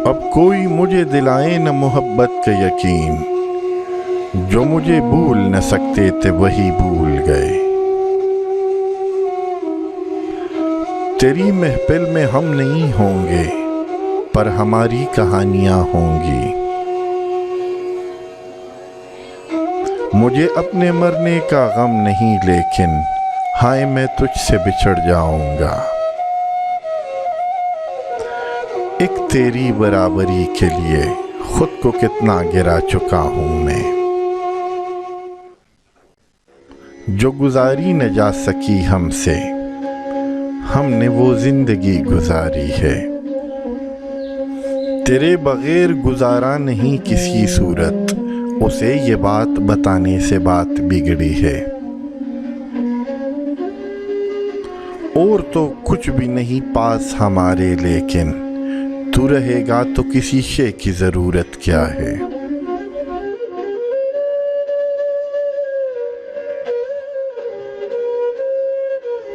اب کوئی مجھے دلائے نہ محبت کا یقین، جو مجھے بھول نہ سکتے تھے وہی بھول گئے۔ تیری محفل میں ہم نہیں ہوں گے، پر ہماری کہانیاں ہوں گی۔ مجھے اپنے مرنے کا غم نہیں، لیکن ہائے میں تجھ سے بچھڑ جاؤں گا۔ ایک تیری برابری کے لیے خود کو کتنا گرا چکا ہوں میں۔ جو گزاری نہ جا سکی ہم سے، ہم نے وہ زندگی گزاری ہے۔ تیرے بغیر گزارا نہیں کسی صورت، اسے یہ بات بتانے سے بات بگڑی ہے۔ اور تو کچھ بھی نہیں پاس ہمارے، لیکن تو رہے گا تو کسی شے کی ضرورت کیا ہے۔